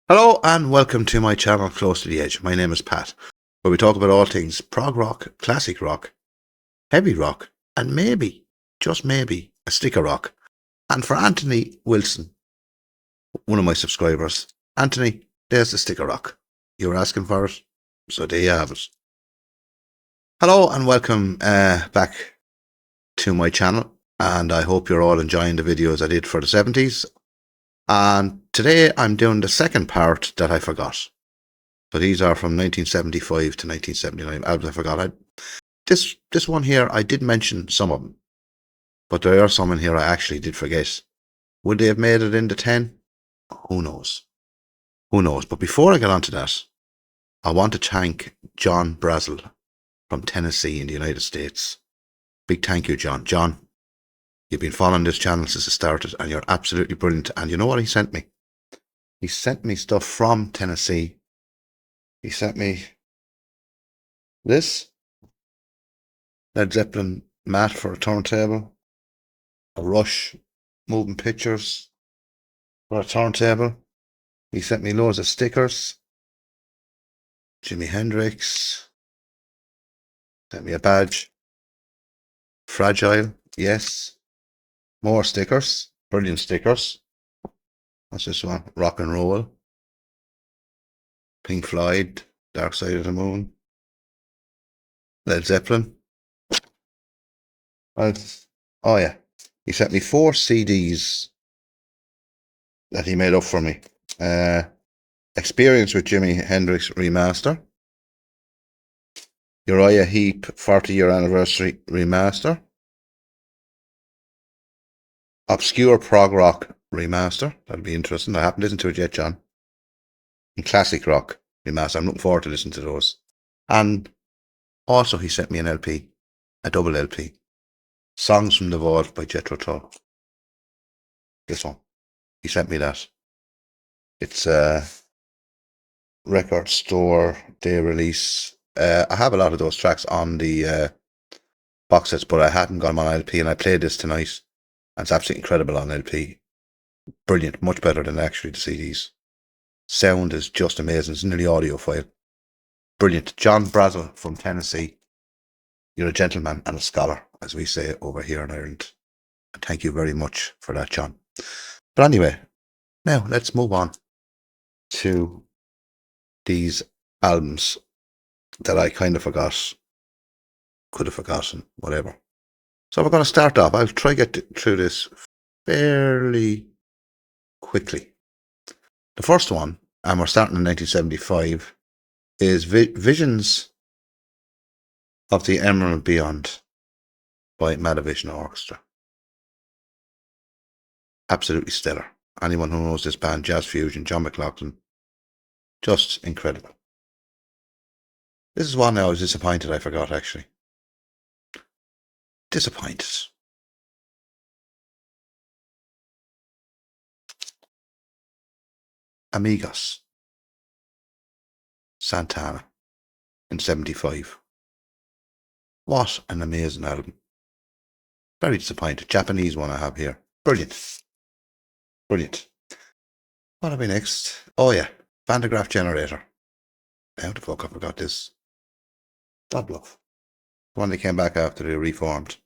Hello and welcome to my channel Close to the Edge. My name is Pat, where we talk about all things prog rock, classic rock, heavy rock, and maybe, just maybe, a sticker rock. And for Anthony Wilson, one of my subscribers, Anthony, there's the sticker rock. You were asking for it, so there you have it. Hello and welcome back to my channel, and I hope you're all enjoying the videos I did for the 70s. And today I'm doing the second part that I forgot. So these are from 1975 to 1979 albums I forgot. This one here, I did mention some of them, but there are some in here I actually did forget. Would they have made it into 10? Who knows? Who knows? But before I get on to that, I want to thank John Brazel from Tennessee in the United States. Big thank you, John. John, you've been following this channel since it started, and you're absolutely brilliant. And you know what he sent me? He sent me stuff from Tennessee. He sent me this Led Zeppelin mat for a turntable, a Rush moving pictures for a turntable. He sent me loads of stickers. Jimi Hendrix. Sent me a badge. Fragile, yes. More stickers. Brilliant stickers. What's this one? Rock and Roll. Pink Floyd, Dark Side of the Moon. Led Zeppelin. Oh yeah. He sent me 4 CDs that he made up for me. Experience with Jimi Hendrix Remaster. Uriah Heep 40-year anniversary remaster. Obscure prog rock remaster. That'll be interesting. I haven't listened to it yet, John. And classic rock remaster. I'm looking forward to listening to those. And also he sent me an LP, a double LP. Songs from the Vault by Jethro Tull. This one. He sent me that. It's a record store day release. I have a lot of those tracks on the box sets, but I hadn't got them on LP, and I played this tonight. And it's absolutely incredible on LP. Brilliant, much better than actually the CDs. Sound is just amazing. It's nearly audiophile. Brilliant. John Brazel from Tennessee. You're a gentleman and a scholar, as we say over here in Ireland. And thank you very much for that, John. But anyway, now let's move on to these albums that I kind of forgot, could have forgotten, whatever. So we're going to start off. I'll try to get through this fairly quickly. The first one, and we're starting in 1975, is Visions of the Emerald Beyond by Madavision Orchestra. Absolutely stellar. Anyone who knows this band, Jazz Fusion, John McLaughlin, just incredible. This is one I was disappointed I forgot, actually. Disappointed. Amigos. Santana in 75. What an amazing album. Very disappointed. Japanese one I have here. Brilliant. Brilliant. What have we next? Oh yeah, Van de Graaff Generator. How the fuck I forgot this? God love. The one that came back after they reformed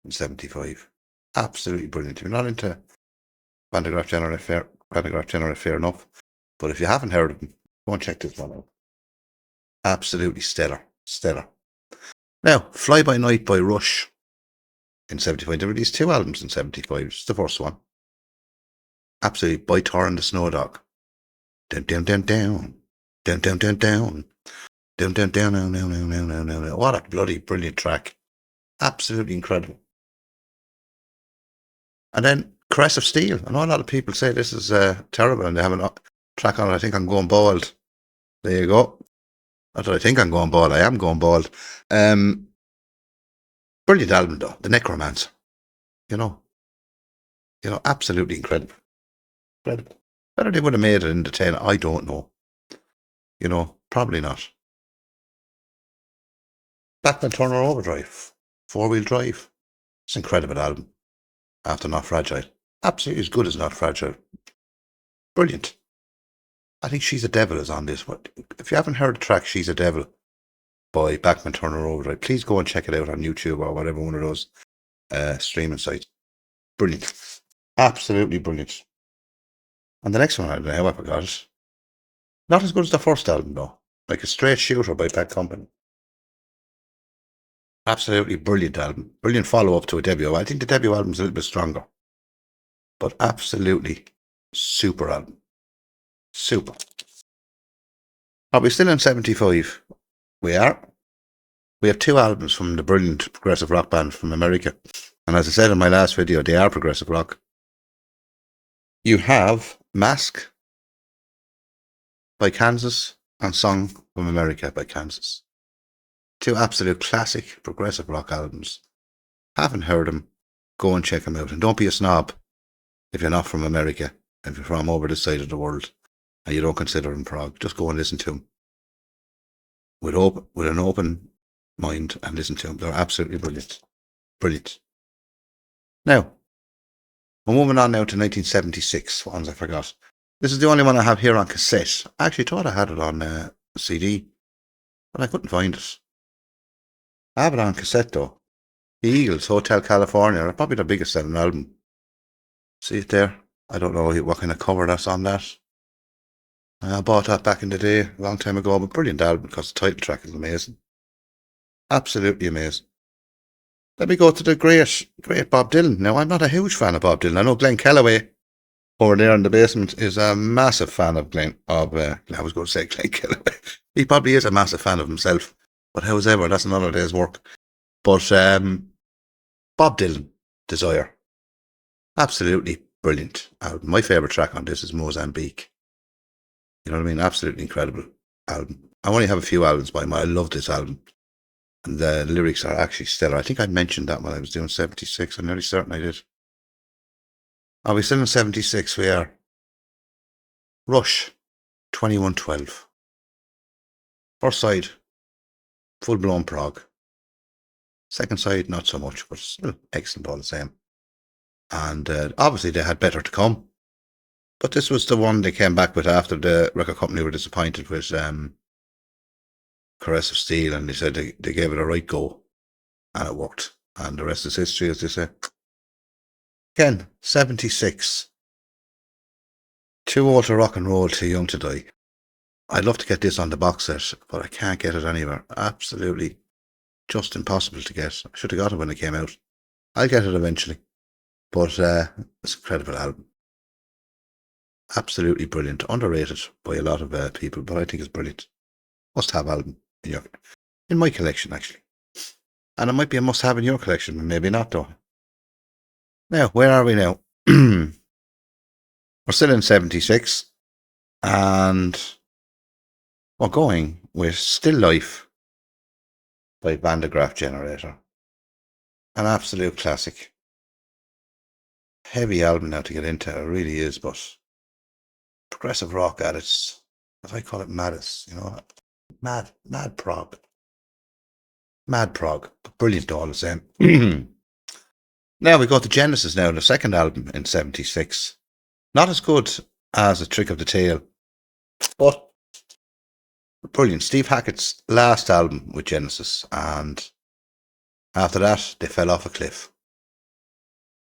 in 75. Absolutely brilliant. If you're not into Van de Graaff Generator, fair enough. But if you haven't heard of them, go and check this one out. Absolutely stellar. Stellar. Now, Fly By Night by Rush in 75. They released 2 albums in 75. It's the first one. Absolutely. By Thor and the Snow Dog. Down, down, down, down. Down, down, down, down. Down, down, down, no, no, no, no, no, no. What a bloody brilliant track. Absolutely incredible. And then Caress of Steel. I know a lot of people say this is terrible, and they have a track on it. I think I'm going bald. There you go. Not that I think I'm going bald. I am going bald. Brilliant album though. The Necromancer. You know, absolutely incredible. Incredible. Whether they would have made it into 10, I don't know. Probably not. Bachman-Turner Overdrive. 4-wheel drive. It's an incredible album. After Not Fragile. Absolutely as good as Not Fragile. Brilliant. I think She's a Devil is on this. But if you haven't heard the track She's a Devil by Bachman-Turner Overdrive, please go and check it out on YouTube or whatever one of those streaming sites. Brilliant. Absolutely brilliant. And the next one, I don't know how I forgot it. Not as good as the first album, though. Like a straight shooter by Bad Company. Absolutely brilliant album. Brilliant follow-up to a debut. I think the debut album's a little bit stronger. But absolutely super album. Super. Are we still in 75? We are. We have 2 albums from the brilliant progressive rock band from America. And as I said in my last video, they are progressive rock. You have Mask by Kansas and Song from America by Kansas. 2 absolute classic progressive rock albums. Haven't heard them, go and check them out. And don't be a snob if you're not from America, if you're from over this side of the world and you don't consider them prog. Just go and listen to them with an open mind and listen to them. They're absolutely brilliant. Brilliant. Now, we're moving on now to 1976. What ones I forgot. This is the only one I have here on cassette. I actually thought I had it on CD, but I couldn't find it. I have it on cassette though. The Eagles, Hotel California, are probably the biggest selling album. See it there? I don't know what kind of cover that's on that. I bought that back in the day, a long time ago, but brilliant album because the title track is amazing. Absolutely amazing. Let me go to the great Bob Dylan. Now, I'm not a huge fan of Bob Dylan. I know Glenn Kellaway over there in the basement is a massive fan of I was going to say Glenn Kellaway. He probably is a massive fan of himself. But however, that's another day's work. But Bob Dylan, Desire. Absolutely brilliant album. My favourite track on this is Mozambique. You know what I mean? Absolutely incredible album. I only have a few albums by him. I love this album. And the lyrics are actually stellar. I think I mentioned that when I was doing 76. I'm nearly certain I did. Are we still in 76? We are. Rush, 2112. First side, full-blown prog. Second side, not so much, but still excellent all the same. And obviously they had better to come. But this was the one they came back with after the record company were disappointed with Caress of Steel, and they said they gave it a right go, and it worked. And the rest is history, as they say. Again, 76. Too old to rock and roll, too young to die. I'd love to get this on the box set, but I can't get it anywhere. Absolutely just impossible to get. I should have got it when it came out. I'll get it eventually. But it's an incredible album. Absolutely brilliant. Underrated by a lot of people, but I think it's brilliant. Must-have album in my collection, actually. And it might be a must-have in your collection, but maybe not, though. Now, where are we now? We're still in 76, and we're going with Still Life by Van de Graaff Generator. An absolute classic. Heavy album now to get into, it really is, but progressive rock at its, as I call it, maddest, you know, mad prog. Mad prog, but brilliant all the same. Now we go to Genesis now, the second album in 76. Not as good as A Trick of the Tail, but brilliant. Steve Hackett's last album with Genesis, and after that they fell off a cliff.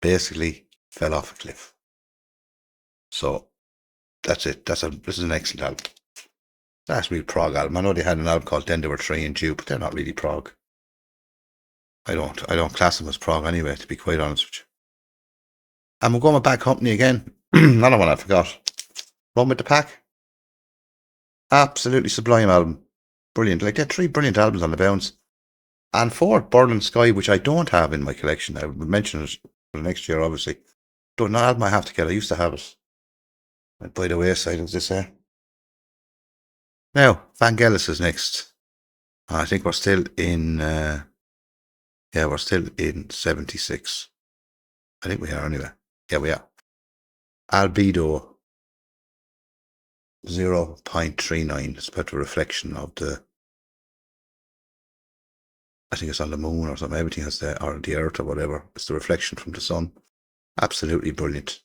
Basically fell off a cliff. So that's it. This is an excellent album. That's a real prog album. I know they had an album called Then There Were Three and Due, but they're not really prog. I don't class them as prog anyway, to be quite honest with you. And we're going with Bad Company again. Another one I forgot. Run with the Pack. Absolutely sublime album. Brilliant. Like, they had 3 brilliant albums on the bounce. And 4, Burning Sky, which I don't have in my collection. I will mention it for the next year, obviously. Don't know an album I have to get. I used to have it. By the wayside, as they say. Now, Vangelis is next. I think we're still in, we're still in 76. I think we are anyway. Yeah, we are. Albedo 0.39. It's about the reflection of I think it's on the moon or something. Everything has or the earth or whatever. It's the reflection from the sun. Absolutely brilliant.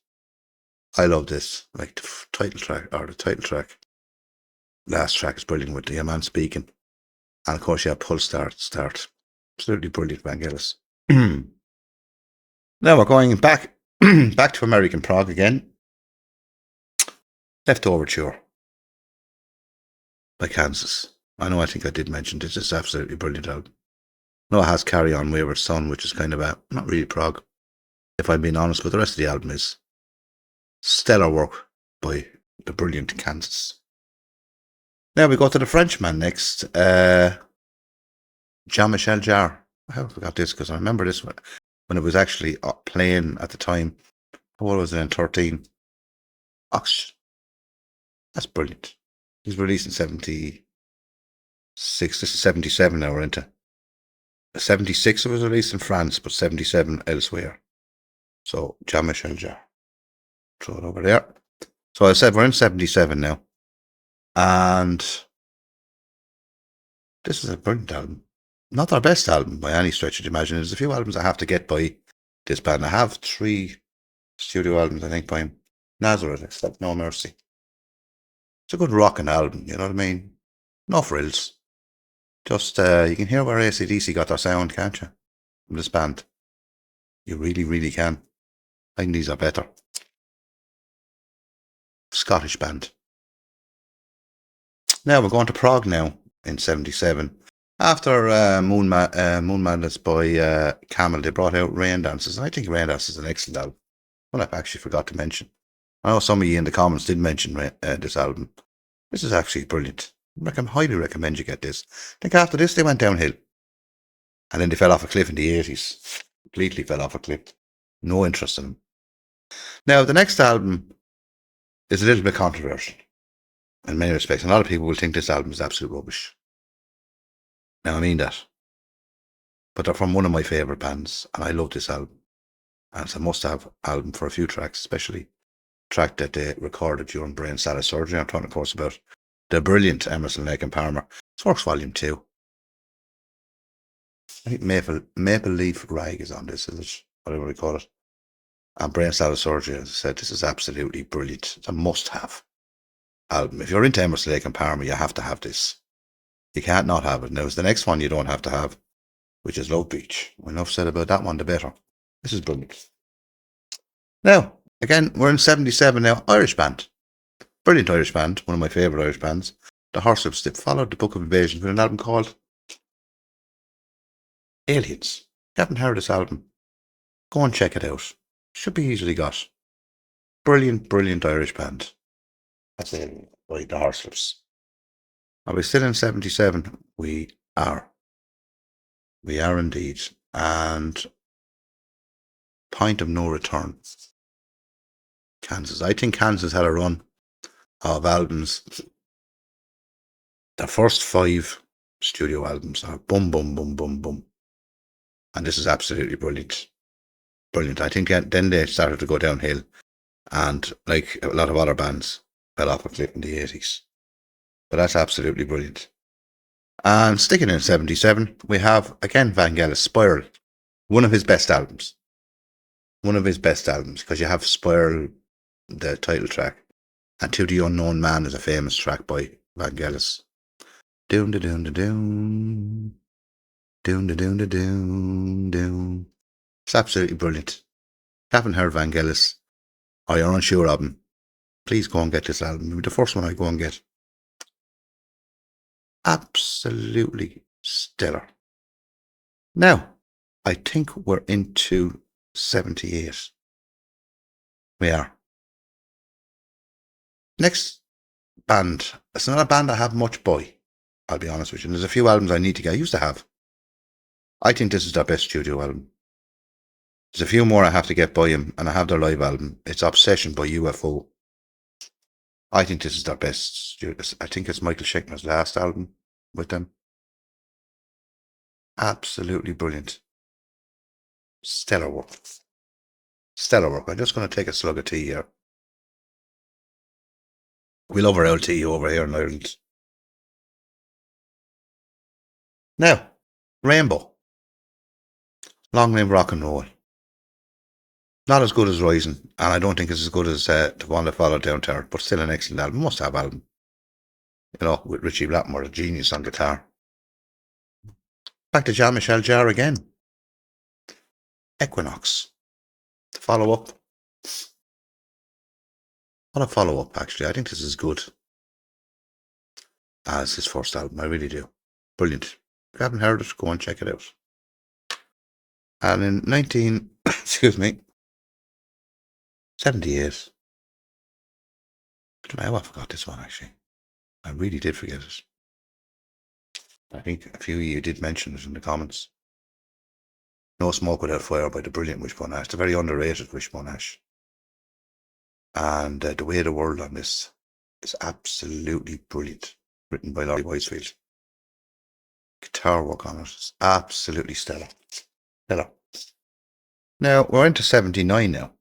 I love this. Like the title track. last track is brilliant with the man speaking. And of course, you have pull start. Absolutely brilliant, Vangelis. Now we're going back back to American prog again. Left Overture by Kansas. I know I think I did mention this. It's absolutely brilliant album. No, it has Carry On Wayward Son, which is kind of not really prog, if I'm being honest, but the rest of the album is stellar work by the brilliant Kansas. Now we go to the Frenchman next. Jean-Michel Jarre. I forgot this because I remember this one when it was actually playing at the time. What was it in 13? Oxygen. That's brilliant. He's released in 76. This is 77 now we're into. 76 it was released in France, but 77 elsewhere. So Jean-Michel Jarre. Throw it over there. So I said we're in 77 now. And this is a brilliant album. Not their best album by any stretch of the imagination. There's a few albums I have to get by this band. I have 3 studio albums, I think, by him. Nazareth, except No Mercy. It's a good rocking album, you know what I mean? No frills. Just, you can hear where AC/DC got their sound, can't you? From this band. You really, really can. I think these are better. Scottish band. Now we're going to Prog now in 77. After Moon Madness by Camel, they brought out Rain Dances. And I think Rain Dances is an excellent album. One I actually forgot to mention. I know some of you in the comments did mention this album. This is actually brilliant. I highly recommend you get this. I think after this they went downhill. And then they fell off a cliff in the 80s. Completely fell off a cliff. No interest in them. Now the next album is a little bit controversial in many respects. A lot of people will think this album is absolute rubbish. Now I mean that. But they're from one of my favourite bands and I love this album. And it's a must-have album for a few tracks, especially the track that they recorded during brain salad surgery. I'm talking, of course, about the brilliant Emerson, Lake and Palmer. It's Works Volume 2. I think Maple Leaf Rag is on this, is it? Whatever we call it. And brain salad surgery, as I said, this is absolutely brilliant. It's a must-have album. If you're into Emerson, Lake and Palmer, you have to have this. You can't not have it. Now, it's the next one you don't have to have, which is Love Beach. Enough said about that one, the better. This is brilliant. Now, again, we're in 77 now. Irish band. Brilliant Irish band. One of my favourite Irish bands. The Horslips. They followed the Book of Invasion with an album called Aliens. If you haven't heard this album, go and check it out. Should be easily got. Brilliant, brilliant Irish band. That's it. By the Horslips. Are we still in 77? We are. We are indeed. And Point of No Return. Kansas. I think Kansas had a run of albums. The first 5 studio albums are boom, boom, boom, boom, boom. And this is absolutely brilliant. Brilliant. I think then they started to go downhill. And like a lot of other bands, fell off a cliff in the 80s. But that's absolutely brilliant. And sticking in 77, we have, again, Vangelis, Spiral. One of his best albums. One of his best albums, because you have Spiral, the title track, and To the Unknown Man is a famous track by Vangelis. Doom da doom da doom. Doom da doom da doom doom. It's absolutely brilliant. If you haven't heard Vangelis, or you're unsure of him, please go and get this album. It'll be the first one I go and get. Absolutely stellar. Now, I think we're into 78. We are. Next band. It's not a band I have much by, I'll be honest with you. And there's a few albums I need to get. I used to have. I think this is their best studio album. There's a few more I have to get by him, and I have their live album. It's Obsession by UFO. I think this is their best studio. I think it's Michael Schechner's last album with them. Absolutely brilliant. Stellar work. Stellar work. I'm just going to take a slug of tea here. We love our old tea over here in Ireland. Now, Rainbow. Long Live Rock and Roll. Not as good as Rising, and I don't think it's as good as The One That Followed Down Terror, but still an excellent album. Must have album. you know, with Richie Blackmore, a genius on guitar. Back to Jean-Michel Jarre again. Equinox. The follow-up. What a follow-up, actually. I think this is good as his first album. I really do. Brilliant. If you haven't heard it, go and check it out. And in excuse me, 78. I don't know how I forgot this one, actually. I really did forget it. I think a few of you did mention it in the comments. No Smoke Without Fire by the brilliant Wishbone Ash. The very underrated Wishbone Ash. And The Way of the World on this is absolutely brilliant. Written by Laurie Weisfield. Guitar work on it is absolutely stellar. Stellar. Now, we're into 79 now.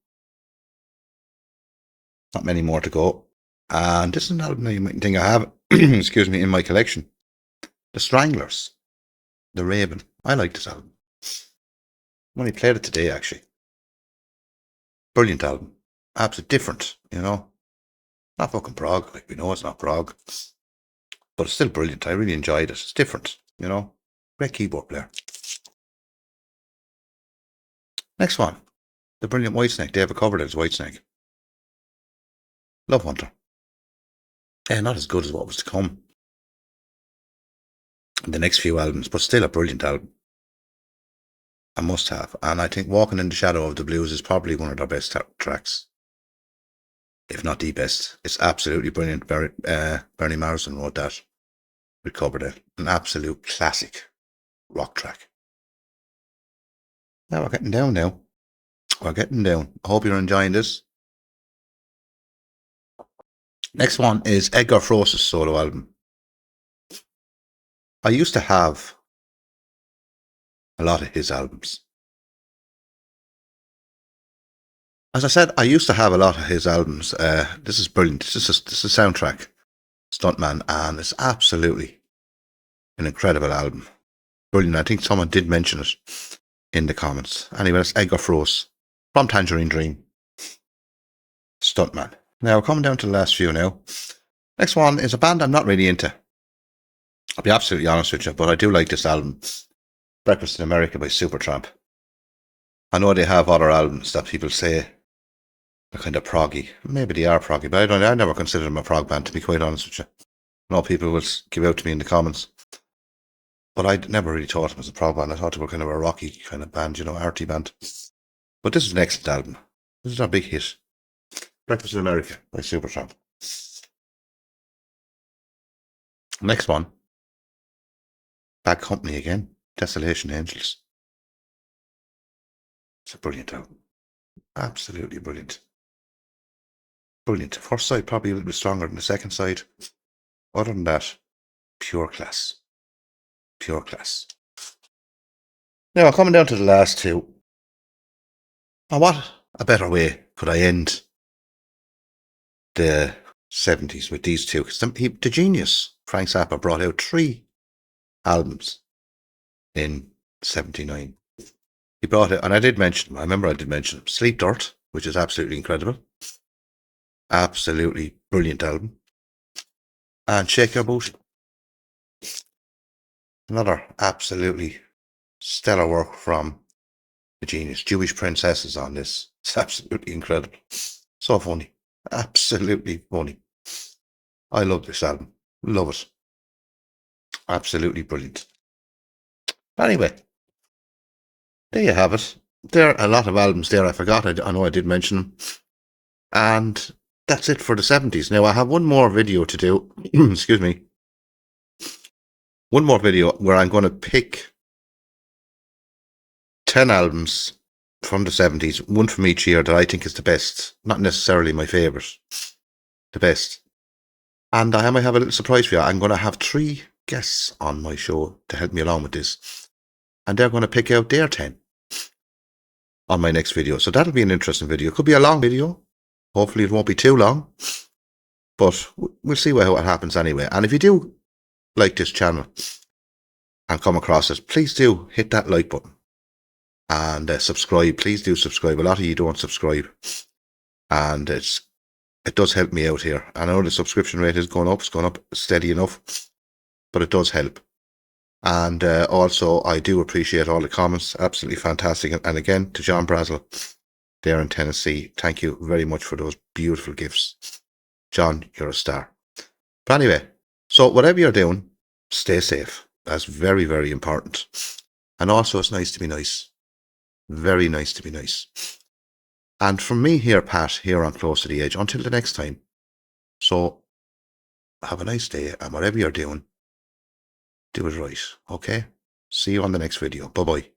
Not many more to go. And this is an album you might think I have, excuse me, in my collection. The Stranglers. The Raven. I like this album. I only played it today, actually. Brilliant album. Absolutely different, you know. Not fucking Prog, like we know it's not Prog. But it's still brilliant. I really enjoyed it. It's different, you know. Great keyboard player. Next one. The brilliant Whitesnake. David covered it as Whitesnake. Love Hunter. Yeah, not as good as what was to come in the next few albums, but still a brilliant album. A must have. And I think Walking in the Shadow of the Blues is probably one of their best tracks. If not the best. It's absolutely brilliant. Bernie Morrison wrote that. Recovered it. An absolute classic rock track. Now we're getting down now. We're getting down. I hope you're enjoying this. Next one is Edgar Frose's solo album. I used to have a lot of his albums. As I said, I used to have a lot of his albums. This is brilliant. This is a soundtrack, Stuntman, and it's absolutely an incredible album. Brilliant. I think someone did mention it in the comments. Anyway, that's Edgar Froese from Tangerine Dream. Stuntman. Now, coming down to the last few now. Next one is a band I'm not really into. I'll be absolutely honest with you, but I do like this album. Breakfast in America by Supertramp. I know they have other albums that people say are kind of proggy. Maybe they are proggy, but I never considered them a prog band, to be quite honest with you. I know people will give out to me in the comments. But I never really thought it was a prog band. I thought they were kind of a rocky kind of band, you know, arty band. But this is an excellent album. This is a big hit. Breakfast in America by Supertramp. Next one. Bad Company again. Desolation Angels. It's a brilliant album. Absolutely brilliant. Brilliant. First side probably a little bit stronger than the second side. Other than that, pure class. Pure class. Now, coming down to the last two. And what a better way could I end the 70s with these two? Because the genius, Frank Zappa, brought out 3 albums in 79. He brought it, and I did mention them. I remember I did mention them. Sleep Dirt, which is absolutely incredible. Absolutely brilliant album. And Shake Your Booty. Another absolutely stellar work from the genius. Jewish Princesses on this. It's absolutely incredible. So funny. Absolutely funny. I love this album. Love it. Absolutely brilliant. Anyway, there you have it. There are a lot of albums there. I forgot. I know I did mention them. And that's it for the 70s. Now, I have one more video to do. Excuse me. One more video where I'm going to pick 10 albums from the 70s, one from each year that I think is the best. Not necessarily my favourite. The best. And I might have a little surprise for you. I'm going to have 3 guests on my show to help me along with this. And they're going to pick out their 10 on my next video. So that'll be an interesting video. It could be a long video. Hopefully it won't be too long. But we'll see what happens anyway. And if you do like this channel and come across it, please do hit that like button. And subscribe. Please do subscribe. A lot of you don't subscribe. And it's it does help me out here. I know the subscription rate is going up. It's going up steady enough, but it does help. And also, I do appreciate all the comments. Absolutely fantastic. And again, to John Brazel there in Tennessee, thank you very much for those beautiful gifts. John, you're a star. But anyway, so whatever you're doing, stay safe. That's very, very important. And also, it's nice to be nice. Very nice to be nice. And from me here, Pat, here on Close to the Edge, until the next time. So, have a nice day, and whatever you're doing, do it right, okay? See you on the next video. Bye-bye.